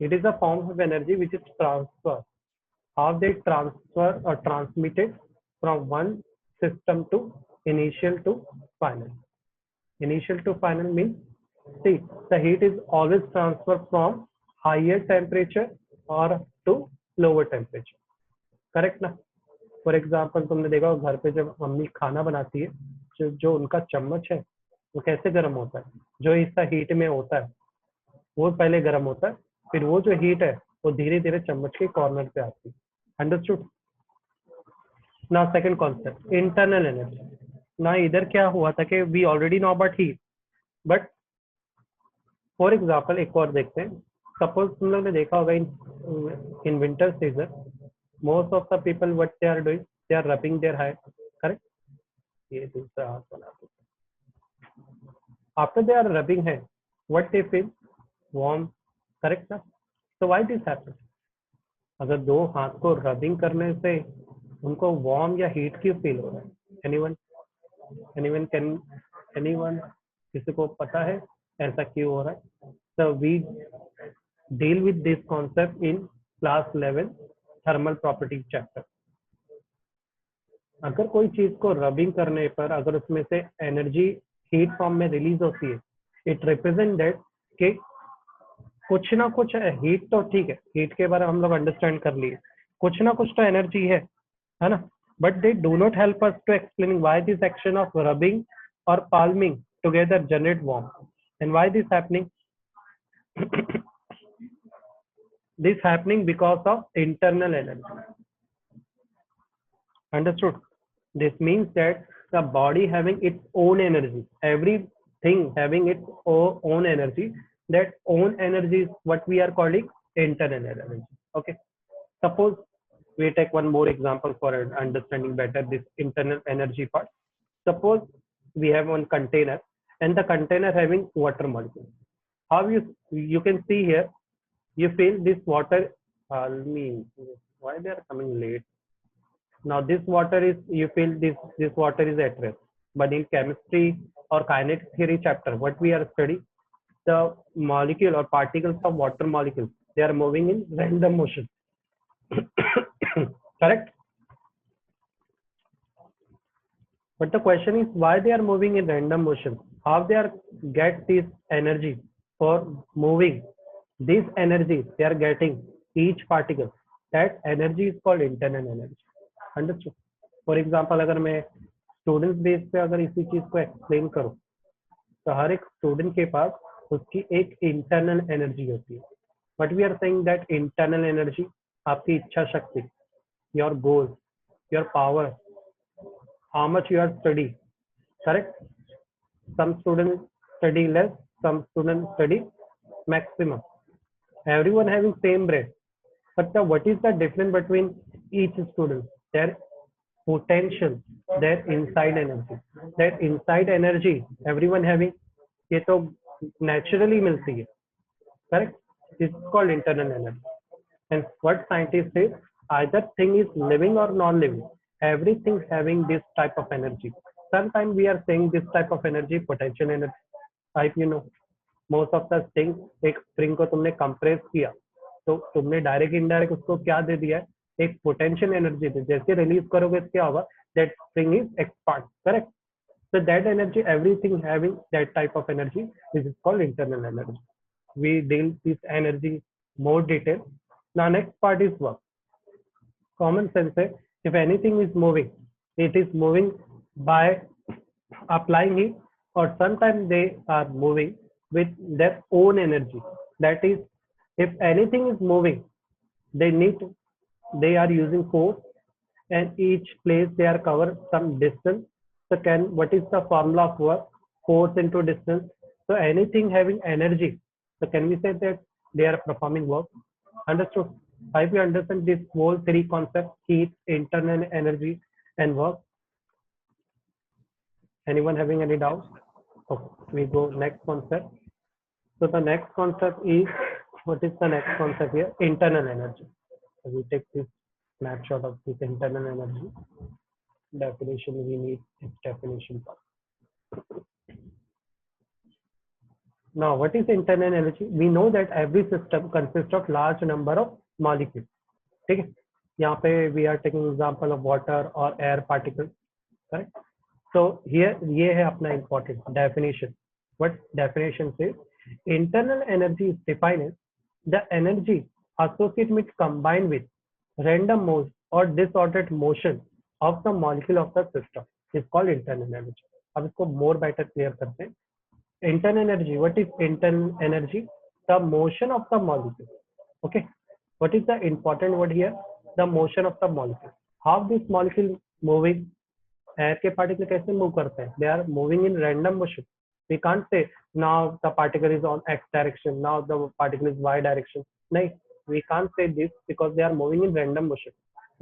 It is a form of energy which is transfer. How they transfer or transmitted from one system to initial to final. Initial to final means, see, the heat is always transferred from higher temperature or to lower temperature. Correct ना? For example तुमने देखा हो घर पे जब mummy खाना बनाती है, जो उनका चम्मच है वो कैसे गर्म होता है, जो हिस्सा हीट में होता है वो पहले गर्म होता है, फिर वो जो हीट है वो धीरे धीरे चम्मच के कॉर्नर पे आती है. अंडरस्टूड? ना सेकंड कॉन्सेप्ट इंटरनल एनर्जी. ना इधर क्या हुआ था कि we already know about heat, but for example एक और देखते हैं. सपोज तुम लोग ने देखा होगा in winter season most of the people what they are doing, they are rubbing their hair, correct? ये दूसरा हाथ बना दो. After they are rubbing hair, what they feel? Warm, correct ना? So why this happens? अगर दो हाथ को रबिंग करने से उनको वार्म या हीट क्यों फील हो रहा है? एनीवन किसी को पता है ऐसा क्यों हो रहा है? So we deal with this concept in class 11 thermal property chapter. अगर कोई चीज को रबिंग करने पर अगर उसमें से एनर्जी हीट फॉर्म में रिलीज होती है, इट रिप्रेजेंट दैट कि कुछ ना कुछ हीट तो ठीक है, हीट के बारे में हम लोग अंडरस्टैंड कर लिए, कुछ ना कुछ तो एनर्जी है ना? But they do not help us to explaining why this action of rubbing और palming together generate warm and why this happening. This happening because of internal energy. Understood? This means that the body having its own energy, everything having its own energy, that own energy is what we are calling internal energy. Okay, suppose we take one more example for understanding better this internal energy part. Suppose we have one container and the container having water molecule. How you can see here, you feel this water, why they are coming late now? This water is, you feel this water is at rest, but in chemistry or kinetic theory chapter what we are studying, the molecule or particles of water molecules, they are moving in random motion. Correct? But the question is why they are moving in random motion, how they are get this energy for moving. This energy they are getting each particle, that energy is called internal energy. Understood? For example, अगर मैं student base पे अगर इसी चीज को explain करूं तो हर एक स्टूडेंट के पास उसकी एक इंटरनल एनर्जी होती है. But we are saying that internal energy आपकी इच्छा शक्ति, your goal, your power, how much you are study. Correct? Some student study less, some student study maximum. Everyone having same brain, but what is the difference between each student? Their potential, their inside energy. That inside energy everyone having, ये तो naturally मिलती है. Correct? This is called internal energy. And what scientists say, either thing is living or non-living, everything having this type of energy. Sometimes we are saying this type of energy potential energy. Type, you know, most of the thing, एक spring को तुमने compress किया तो तुमने direct indirect उसको क्या दे दिया है, एक पोटेंशियल एनर्जी दे. जैसे रिलीज करोगे क्या होगा, that spring is expand. Correct? So that energy, everything having that type of energy, this is called internal energy. We deal this energy more detail. Now next part is work. Common sense है, if anything is moving, it is moving by applying it, or sometimes they are moving with their own energy. That is, if anything is moving, they are using force, and each place they are cover some distance. So what is the formula of work? Force into distance. So anything having energy, so can we say that they are performing work? Understood? I hope you understand this whole three concepts: heat, internal energy, and work. Anyone having any doubts? Okay, we go next concept. So the next concept is, what is the next concept here? Internal energy. So we take this snapshot of this internal energy. Definition, we need its definition part. Now, what is internal energy? We know that every system consists of large number of molecules. ठीक है, यहाँ पे we are taking example of water or air particles, correct? So here ये है अपना important definition. What definition says? Internal energy is defined as the energy associated with combined with random motion or disordered motion of the molecule of the system is called internal energy. अब इसको more better clear करते हैं. Internal energy. What is internal energy? The motion of the molecule. Okay. What is the important word here? The motion of the molecule. How this molecule moving? Air के particle कैसे move करते हैं? They are moving in random motion. We can't say now the particle is on x direction, now the particle is y direction. No, we can't say this because they are moving in random motion.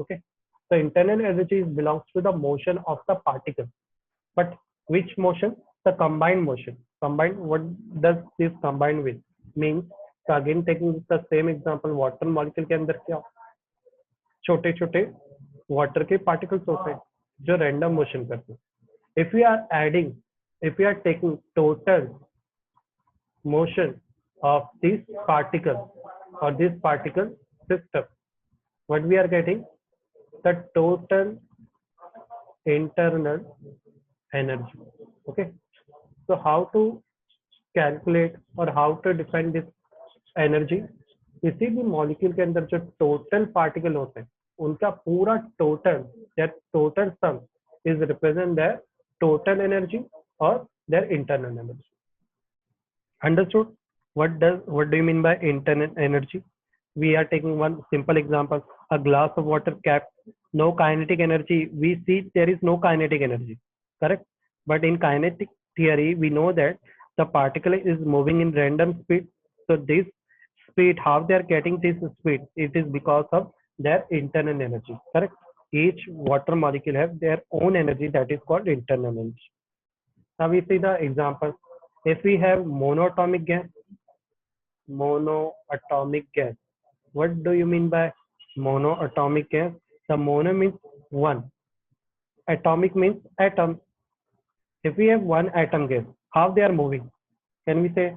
Okay. So internal energy belongs to the motion of the particle. But which motion? The combined motion. Combined, what does this combine with? Means, so again taking the same example, water molecule के अंदर क्या छोटे छोटे water के particles होते हैं जो random motion करते हैं. If we are adding, if we are taking total motion of this particle or this particle system, what we are getting? The total internal energy. Okay. So how to calculate or how to define this energy? किसी भी molecule के अंदर जो total particle होते हैं उनका पूरा total, that total sum is represent their total energy or their internal energy. Understood? What do you mean by internal energy? We are taking one simple example, a glass of water cap, no kinetic energy. We see there is no kinetic energy, correct? But in kinetic theory, we know that the particle is moving in random speed. So this speed, how they are getting this speed, it is because of their internal energy, correct? Each water molecule have their own energy, that is called internal energy. Now we see the example. If we have monoatomic gas, what do you mean by monoatomic gas? The mono means one, atomic means atom. If we have one atom gas, how they are moving? Can we say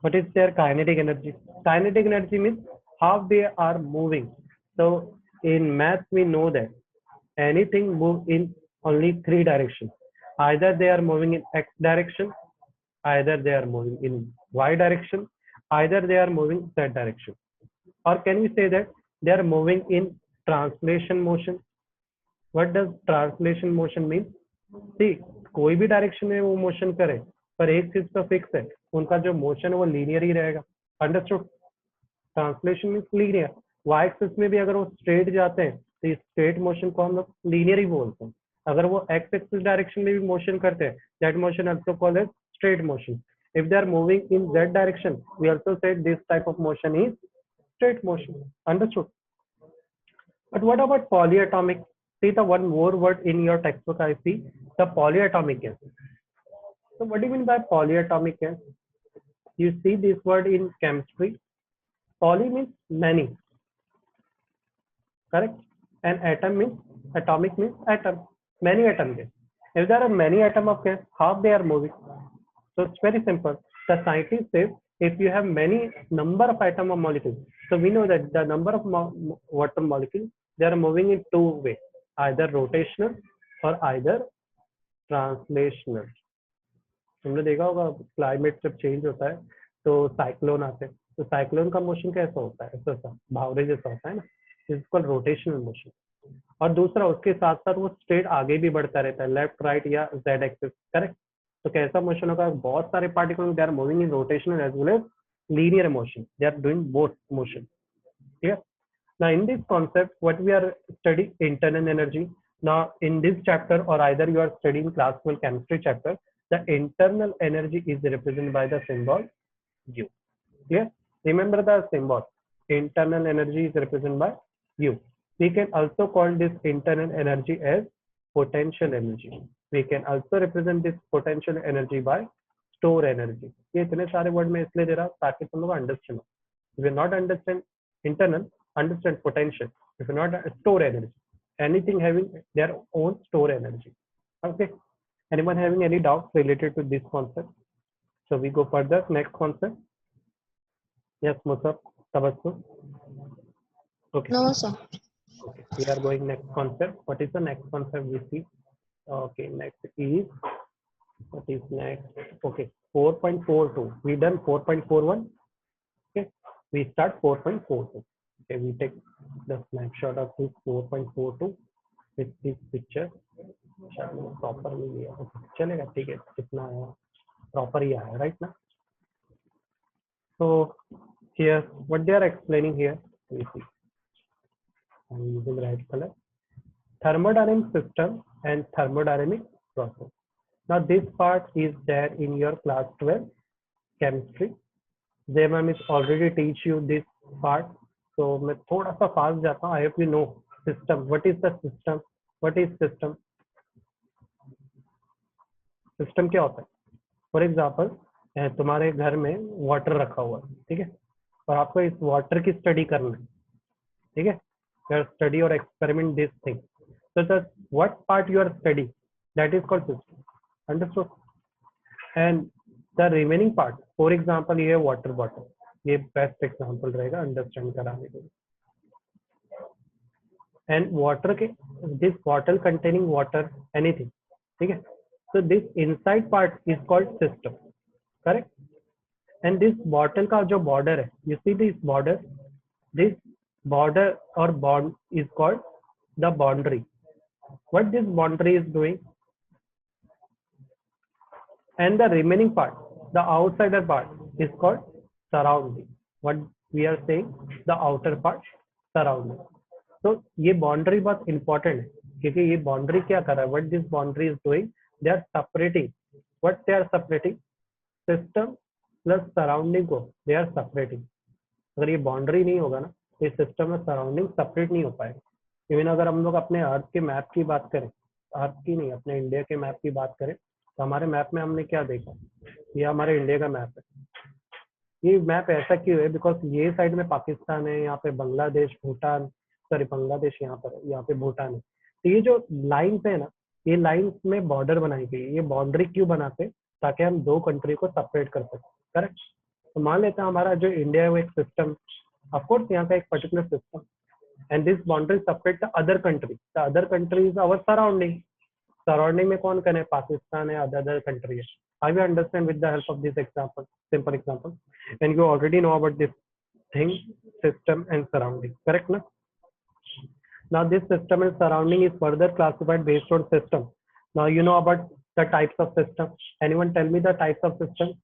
what is their kinetic energy? Kinetic energy means how they are moving. So in math we know that anything move in only three directions. Either they are moving in x direction, either they are moving in y direction, either they are moving z direction. Or can we say that they are moving in translation motion? What does translation motion mean? See, कोई भी direction में वो motion करे पर एक चीज तो fix है, उनका जो मोशन है वो लीनियर ही रहेगा. Understood? Translation means linear. Y axis में भी अगर वो स्ट्रेट जाते हैं तो इस स्ट्रेट मोशन को हम लोग लीनियर ही बोलते हैं. अगर वो एक्स एक्सिस डायरेक्शन में भी मोशन करते हैं, that motion also called as straight motion. If they are moving in z direction, we also said this type of motion is straight motion. Understood? But what about polyatomic? See the one more word in your textbook. I see the polyatomic gas. So what do you mean by polyatomic gas? You see this word in chemistry. Poly means many, correct? And atom means atomic means atom. Many atom gas. If there are many atom of gas, how they are moving? So it's very simple. The scientist says if you have many number of atom or molecules, so we know that the number of water molecules, they are moving in two ways, either rotational or either translational. हमने देखा होगा climate जब change होता है तो cyclone आते हैं, तो साइक्लोन का मोशन कैसा होता है? ऐसा भावरे जैसा होता है ना, इसको रोटेशनल मोशन. और दूसरा उसके साथ साथ वो स्ट्रेट आगे भी बढ़ता रहता है, लेफ्ट राइट या जेड एक्सिस, करेक्ट? तो कैसा मोशन होगा? बहुत सारे particle they are moving in rotational as well as linear motion. They are doing both motion. ठीक है. Now in this concept, what we are studying internal energy. Now in this chapter, or either you are studying classical chemistry chapter, the internal energy is represented by the symbol U. Yeah, remember the symbol. Internal energy is represented by U. We can also call this internal energy as potential energy. We can also represent this potential energy by store energy. ये इतने सारे word में इसलिए दे रहा हूँ ताकि तुम लोग अंडरस्टैंड हो. If you not understand internal, understand potential. If you not store energy, anything having their own store energy. Okay. Anyone having any doubts related to this concept? So we go further. Next concept. Yes, Musab, Tabassum. Okay. No, sir. Okay. We are going next concept. What is the next concept we see? Okay. Next is what is next? Okay. 4.42. We done 4.41. Okay. We start 4.42. Okay. We take the snapshot of this 4.42 with this picture. Properly लिया चलेगा ठीक है कितना है proper ही आया right ना so here what they are explaining here we see I'm using red color thermodynamic system and thermodynamic process now this part is there in your class 12 chemistry Jemam is already teach you this part so मैं थोड़ा सा fast जाता हूँ I hope you know system what is the system what is system system क्या होता है for example तुम्हारे घर में वाटर रखा हुआ है ठीक है और आपको इस वाटर की स्टडी करना है ठीक है स्टडी और experiment this thing so the what part you are studying that is called system understood and the remaining part for example ये water bottle ये बेस्ट एग्जांपल रहेगा अंडरस्टैंड कराने के लिए and water के this bottle containing water anything ठीक है so this inside part is called system correct and this bottle का जो border है you see this border or bond is called the boundary what this boundary is doing and the remaining part the outsider part is called surrounding what we are saying the outer part surrounding so ये boundary बहुत important है क्योंकि ये boundary क्या कर रहा है what this boundary is doing they are separating what they are separating system plus surrounding को they are separating अगर ये बाउंड्री नहीं होगा ना तो इस सिस्टम में सराउंडिंग सेपरेट नहीं हो पाएगा इवन अगर हम लोग अपने अर्थ के मैप की बात करें अर्थ की नहीं अपने इंडिया के मैप की बात करें तो हमारे मैप में हमने क्या देखा ये हमारे इंडिया का मैप है ये मैप ऐसा क्यों है बिकॉज ये साइड में पाकिस्तान है यहाँ पे बांग्लादेश भूटान सॉरी बांग्लादेश यहाँ पर यहाँ पे भूटान है तो ये जो लाइन्स है ना ये लाइन्स में बॉर्डर बनाई गई ये बाउंड्री क्यों बनाते ताकि हम दो कंट्री को सेपरेट कर सकें करेक्ट तो मान लेते हैं हमारा जो इंडिया है वो एक सिस्टम ऑफकोर्स यहाँ का एक particular system and this boundary separate the other country is our surrounding में कौन कौन है पाकिस्तान है अदर कंट्री है I will understand with the help of this example simple example and you already know about this thing system and surrounding correct ना now this system and surrounding is further classified based on system now you know about the types of system anyone tell me the types of system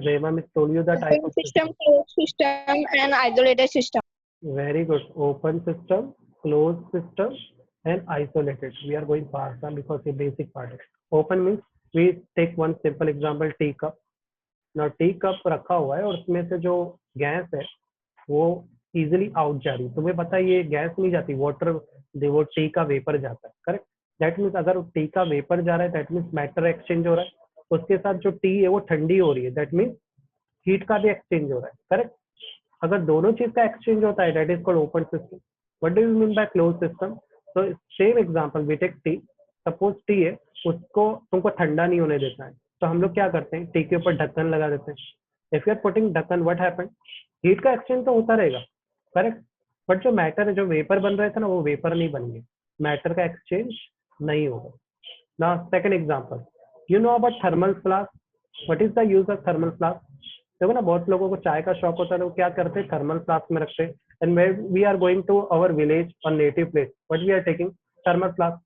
Rema has told you the type of system, closed system, and isolated system. Very good. Open system, closed system, and isolated. We are going fast now because the basic part. Open means we take one simple example, tea cup. Now tea cup रखा हुआ है और उसमें से जो gas है वो easily out जा रही है तुम्हें पता है ये गैस नहीं जाती वाटर वो टी का वेपर जाता है करेक्ट दैट मीन्स अगर टी का वेपर जा रहा है दैट मीन्स मैटर एक्सचेंज हो रहा है उसके साथ जो टी है वो ठंडी हो रही है दैट मीन्स हीट का भी एक्सचेंज हो रहा है करेक्ट अगर दोनों चीज का एक्सचेंज होता है that is called open system what do you mean by close system तो same example we take tea suppose tea है उसको तुमको ठंडा नहीं होने देता है तो हम लोग क्या करते हैं टी के ऊपर ढक्कन लगा देते हैं इफ यू आर पुटिंग ढक्कन व्हाट हैपन हीट का एक्सचेंज तो होता रहेगा करेक्ट बट जो मैटर है जो वेपर बन रहे थे ना वो वेपर नहीं बन गए मैटर का एक्सचेंज नहीं होगा ना second example you know about thermal flask what is the use of thermal flask देखो ना बहुत लोगों को चाय का शौक होता है वो क्या करते हैं थर्मल फ्लास्क में रखते हैं and we are going to our village और native place what we are taking thermal flask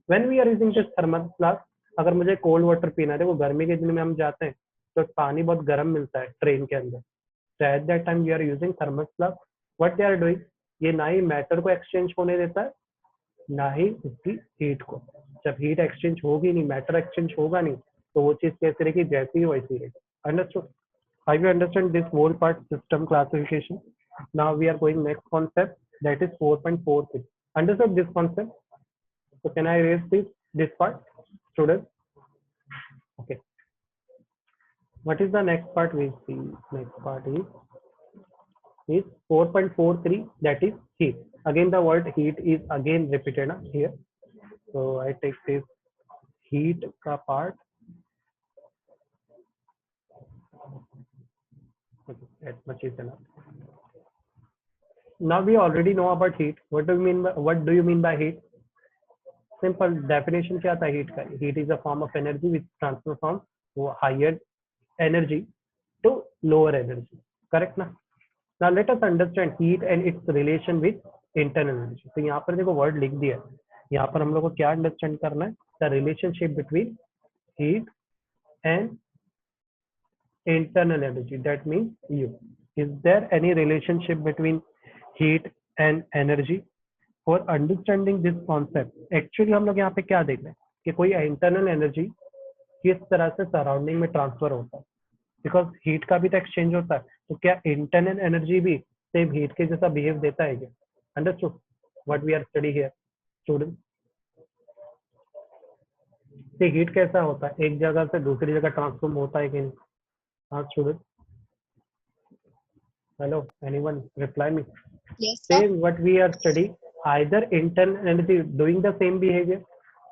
when we are using this thermal flask अगर मुझे कोल्ड वाटर पीना है देखो गर्मी के दिन में हम जाते हैं तो पानी बहुत गर्म मिलता है ट्रेन के अंदर so at that time we are using thermos flask what they are doing ये ना ही मैटर को एक्सचेंज होने देता है ना ही उसकी हीट को जब हीट एक्सचेंज होगी नहीं मैटर एक्सचेंज होगा नहीं तो वो चीज कैसे रहेगी जैसी ही वैसी रहेगी understood how you understand this whole part system classification now we are going next concept that is 4.43 understood this concept so can I erase this part students okay what is the next part we see next part is 4.43 that is heat again the word heat is again repeated here so I take this heat ka part that much is enough. Now we already know about heat. What do you mean by heat? Simple definition क्या था heat का? Heat is a form of energy which transfer from higher energy to lower energy. Correct ना? Now let us understand heat and its relation with internal energy. तो यहाँ पर देखो word लिख दिया. यहाँ पर हम लोग को क्या understand करना है? The relationship between heat and internal energy. That means U. Is there any relationship between heat and energy? For understanding this concept, actually हम लोग यहाँ पे क्या देख रहे हैं कि कोई internal energy किस तरह से सराउंडिंग में ट्रांसफर होता है, बिकॉज हीट का भी तो एक्सचेंज होता है, तो क्या इंटरनल एनर्जी भी सेम हीट के जैसा बिहेव देता है क्या? Understood what we are study here student? Heat कैसा होता है, एक जगह से दूसरी जगह ट्रांसफॉर्म होता है कि नहीं? हाँ student, hello, anyone reply me? Yes, sir. Same what we are studying, either internal energy doing the same behavior.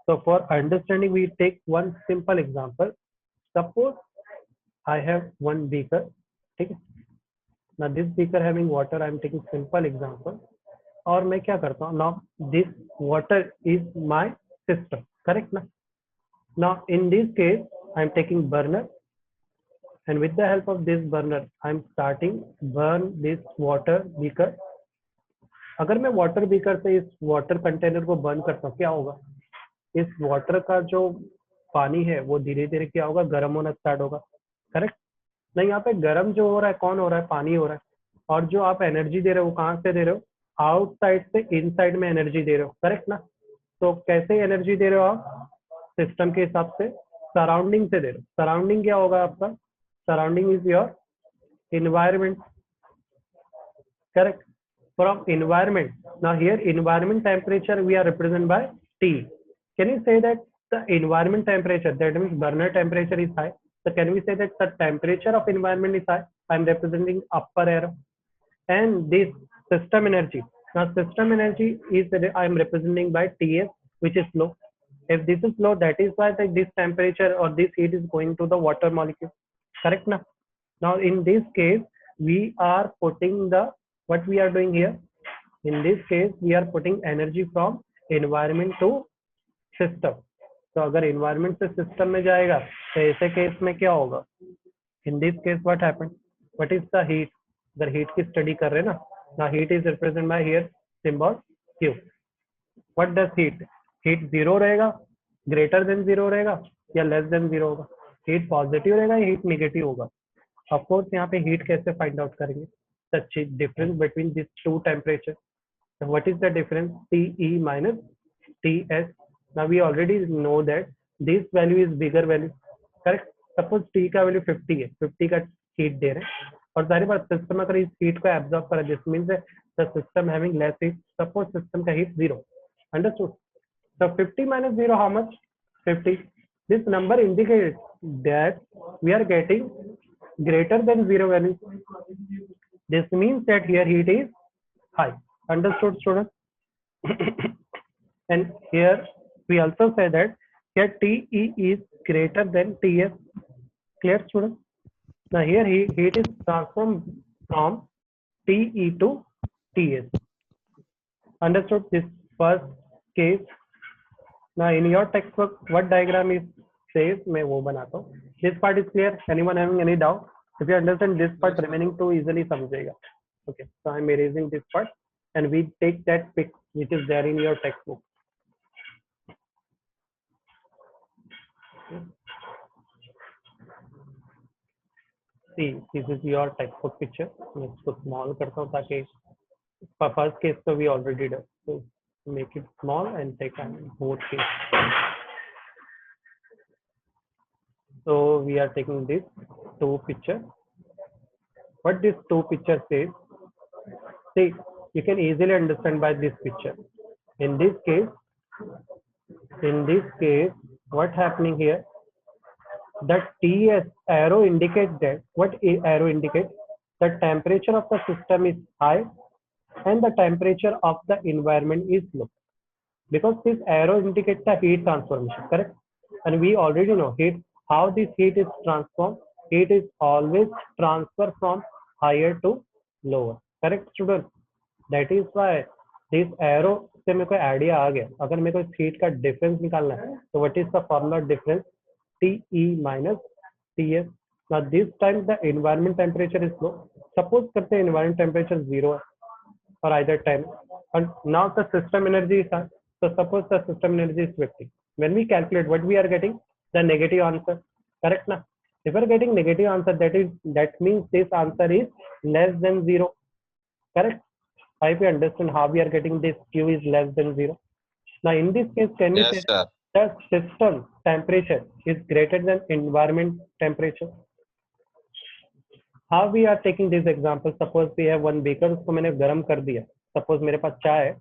So for understanding, we take one simple example. Suppose I have one beaker. Okay. Now this beaker having water. I am taking simple example. और मैं क्या करता हूँ? Now this water is my system. Correct ना? Now in this case, I am taking burner, and with the help of this burner, I am starting burn this water beaker. अगर मैं water beaker से इस water container को burn करता हूँ, क्या होगा? इस वाटर का जो पानी है वो धीरे धीरे क्या होगा? गर्म होना स्टार्ट होगा. करेक्ट नहीं? यहाँ पे गर्म जो हो रहा है कौन हो रहा है? पानी हो रहा है. और जो आप एनर्जी दे रहे हो कहाँ से दे रहे हो? आउटसाइड से इनसाइड में एनर्जी दे रहे हो. करेक्ट ना? तो कैसे एनर्जी दे रहे हो आप? सिस्टम के हिसाब से सराउंडिंग से दे रहे हो. सराउंडिंग क्या होगा आपका? Surrounding is your environment. Correct? From environment. Now here environment temperature we are represented by T. Can you say that the environment temperature, that means burner temperature is high? So can we say that the temperature of environment is high? I am representing upper arrow. And this system energy. Now system energy is I am representing by TS, which is low. If this is low, that is why this temperature or this heat is going to the water molecule. Correct now? Now in this case, we are putting the, what we are doing here? In this case, we are putting energy from environment to system. तो अगर environment से system में जाएगा तो ऐसे case में क्या होगा? In this case, what happened? What is the heat? अगर heat की study कर रहे हैं ना, now heat is represented by here symbol Q. What does heat? Heat zero रहेगा, greater than zero रहेगा या less than zero होगा? Heat positive रहेगा या heat negative होगा? Of course, यहाँ पे heat कैसे find out करेंगे? The difference between these two temperatures. So what is the difference? TE minus TS. Now we already know that this value is bigger value. Correct? Suppose T का value 50 है, 50 का heat दे रहे हैं और सारी बात system अगर इस heat को absorb करा, this means the system having less heat. Suppose system का heat 0. Understood? So 50 minus 0, how much? 50. This number indicates that we are getting greater than 0 value. This means that here heat is high. Understood, students? And here we also say that here TE is greater than TS. Clear, students? Now here heat is transformed from TE to TS. Understood this first case? Now in your textbook, what diagram is says? मैं वो बनाता हूँ. This part is clear. Anyone having any doubt? If you understand this part, remaining two easily समझेगा. Okay, so I am erasing this part, and we take that pic which is there in your textbook. See, this is your textbook picture. मैं इसको small करता हूँ ताकि first case तो we already did. So make it small and take both case. So we are taking this two picture. What this two picture says? See, you can easily understand by this picture. In this case, what happening here? That TS arrow indicates that, what arrow indicates? The temperature of the system is high and the temperature of the environment is low. Because this arrow indicates the heat transformation, correct? And we already know heat, how this heat is transformed. Heat is always transferred from higher to lower. Correct, student? That is why this arrow से मेरे को idea आ गया. अगर मेरे को heat का difference निकालना है तो what is the formula difference? TE minus TS. Now this time the environment temperature is low. Suppose करते हैं environment temperature 0 or either 10, and now the system energy is high. So suppose the system energy is 50. When we calculate, what we are getting? The negative answer. Correct na? If we are getting negative answer, that means this answer is less than 0. Correct? I hope you understand how we are getting this Q is less than 0. Now in this case, can we say Yes, sir. the system temperature is greater than environment temperature? How we are taking this example? Suppose we have one beaker, उसको मैंने गर्म कर दिया. Suppose मेरे पास चाय है,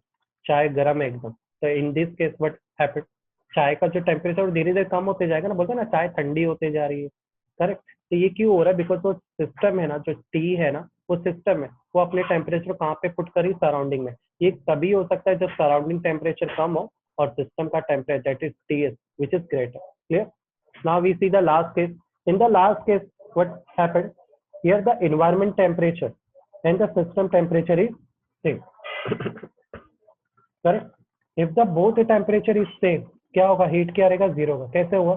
चाय गर्म है एकदम. तो in this case what happened? चाय का जो टेम्परेचर धीरे धीरे कम होते जाएगा ना, बोलते हैं ना चाय ठंडी होते जा रही है. करेक्ट? तो ये क्यों हो रहा है? बिकॉज वो सिस्टम है ना, जो टी है ना, वो सिस्टम है, वो अपने टेम्परेचर कहाँ पे पुट करी? सराउंडिंग में. ये तभी हो सकता है जब सराउंडिंग टेम्परेचर कम हो और सिस्टम का temperature that is TS which is greater. Clear? Now we see the last case. In the last case, what happened? Here the environment temperature and the system temperature is same. Correct? If the both the temperature is same, क्या होगा? Heat क्या रहेगा? 0 होगा. कैसे हुआ?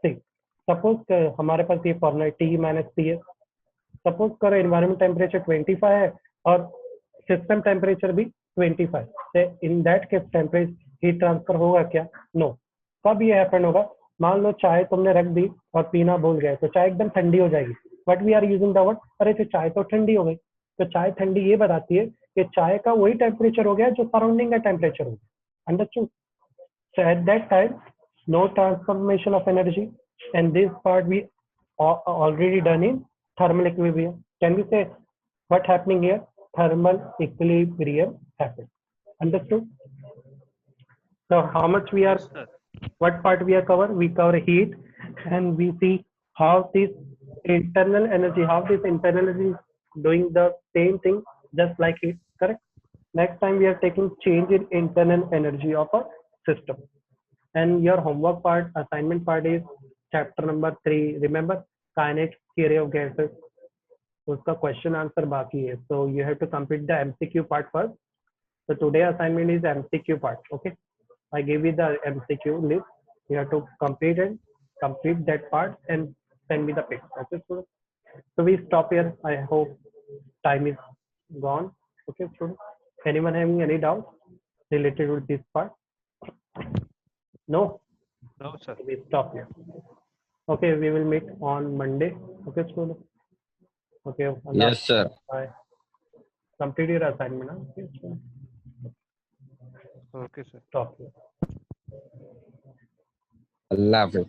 See, suppose हमारे पास ये formula है T minus TS. सपोज करो एनवायरमेंट टेम्परेचर 25 है और सिस्टम टेम्परेचर भी 25. In that case temperature heat transfer होगा क्या? नो. कब ये हैपन होगा? मान लो चाय तुमने रख दी और पीना भूल गए तो चाय एकदम ठंडी हो जाएगी. But we are using the word अरे तो चाय तो ठंडी हो गई. तो चाय ठंडी ये बताती है कि चाय का वही टेम्परेचर हो गया जो सराउंडिंग का टेम्परेचर हो गया. Understood? So at that time, no transformation of energy, and this part we already done in thermal equilibrium. Can we say what happening here? Thermal equilibrium happened. Understood? So how much we are? Yes, sir. What part we are cover? We cover heat, and we see how this internal energy is doing the same thing just like it. Correct? Next time we are taking change in internal energy of a system. And your homework part, assignment part is chapter number 3. Remember kinetic theory of gases. उसका question answer बाकी है. So you have to complete the MCQ part first. So today assignment is MCQ part. Okay. I gave you the MCQ list. You have to complete that part and send me the pic. Okay, student. So we stop here. I hope time is gone. Okay, student. Anyone having any doubt related with this part? No. No, sir. We stop here. Okay, we will meet on Monday. Okay, student. Okay. Allah. Yes, sir. Bye. Complete your assignment. Huh? Okay, student. Okay, sir. Stop here. Allah Hafiz.